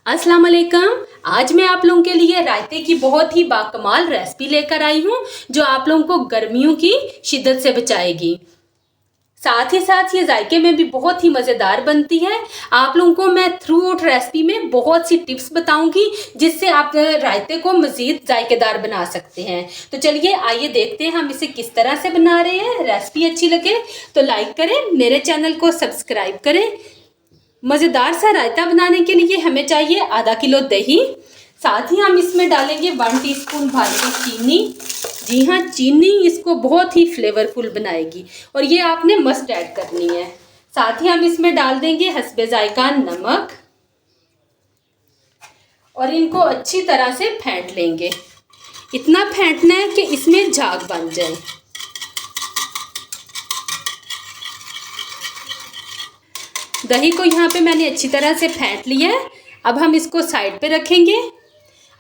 अस्सलाम वालेकुम। आज मैं आप लोगों के लिए रायते की बहुत ही बाकमाल रेसिपी लेकर आई हूँ जो आप लोगों को गर्मियों की शिद्दत से बचाएगी। साथ ही साथ ये जायके में भी बहुत ही मज़ेदार बनती है। आप लोगों को मैं थ्रू आउट रेसिपी में बहुत सी टिप्स बताऊंगी जिससे आप रायते को मज़ीद जायकेदार बना सकते हैं। तो चलिए आइए देखते हैं हम इसे किस तरह से बना रहे हैं। रेसिपी अच्छी लगे तो लाइक करें, मेरे चैनल को सब्सक्राइब करें। मज़ेदार सा रायता बनाने के लिए हमें चाहिए आधा किलो दही। साथ ही हम इसमें डालेंगे 1 टीस्पून भर की चीनी। जी हाँ, चीनी इसको बहुत ही फ्लेवरफुल बनाएगी और ये आपने मस्ट ऐड करनी है। साथ ही हम इसमें डाल देंगे हस्बे जायका नमक और इनको अच्छी तरह से फेंट लेंगे। इतना फेंटना है कि इसमें झाग बन जाए। दही को यहाँ पे मैंने अच्छी तरह से फेंट लिया है। अब हम इसको साइड पे रखेंगे।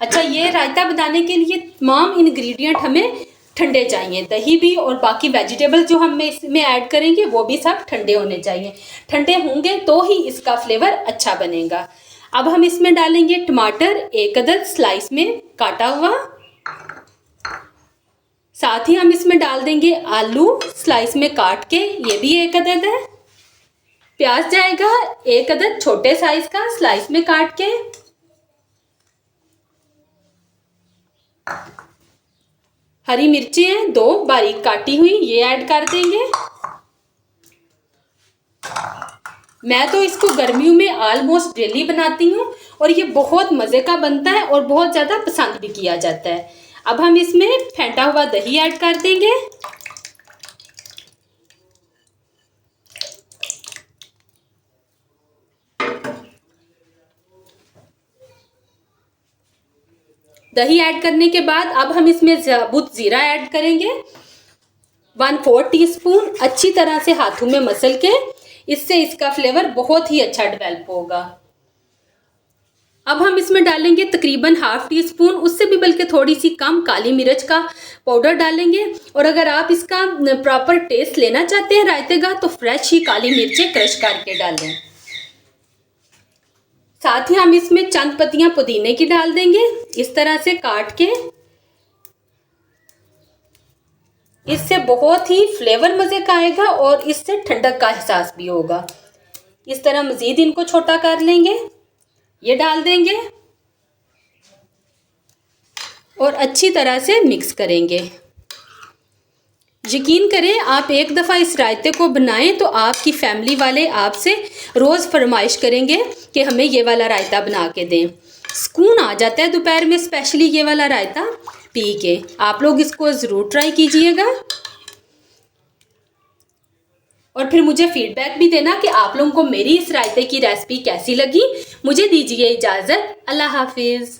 अच्छा, ये रायता बनाने के लिए तमाम इंग्रेडिएंट हमें ठंडे चाहिए। दही भी और बाकी वेजिटेबल जो हम इसमें ऐड करेंगे वो भी सब ठंडे होने चाहिए। ठंडे होंगे तो ही इसका फ्लेवर अच्छा बनेगा। अब हम इसमें डालेंगे टमाटर, 1 अदद स्लाइस में काटा हुआ। साथ ही हम इसमें डाल देंगे आलू स्लाइस में काट के, ये भी 1 अदद है। प्याज जाएगा 1 अदद छोटे साइज का स्लाइस में काट के। हरी मिर्ची है 2 बारीक काटी हुई, ये ऐड कर देंगे। मैं तो इसको गर्मियों में ऑलमोस्ट डेली बनाती हूँ और ये बहुत मज़े का बनता है और बहुत ज़्यादा पसंद भी किया जाता है। अब हम इसमें फेंटा हुआ दही ऐड कर देंगे। दही ऐड करने के बाद अब हम इसमें साबुत जीरा ऐड करेंगे 1/4 टीस्पून। अच्छी तरह से हाथों में मसल के, इससे इसका फ्लेवर बहुत ही अच्छा डेवलप होगा। अब हम इसमें डालेंगे तकरीबन 1/2 टीस्पून, उससे भी बल्कि थोड़ी सी कम काली मिर्च का पाउडर डालेंगे। और अगर आप इसका प्रॉपर टेस्ट लेना चाहते हैं रायते का तो फ्रेश ही काली मिर्चें क्रश करके डालें। साथ ही हम इसमें चंद पत्तियां पुदीने की डाल देंगे, इस तरह से काट के। इससे बहुत ही फ्लेवर मज़े का आएगा और इससे ठंडक का एहसास भी होगा। इस तरह मज़ीद इनको छोटा कर लेंगे, ये डाल देंगे और अच्छी तरह से मिक्स करेंगे। यकीन करें, आप एक दफ़ा इस रायते को बनाएं तो आपकी फैमिली वाले आपसे रोज़ फरमाइश करेंगे कि हमें ये वाला रायता बना के दें। सुकून आ जाता है दोपहर में स्पेशली ये वाला रायता पी के। आप लोग इसको ज़रूर ट्राई कीजिएगा और फिर मुझे फीडबैक भी देना कि आप लोगों को मेरी इस रायते की रेसिपी कैसी लगी। मुझे दीजिए इजाज़त। अल्लाह हाफिज़।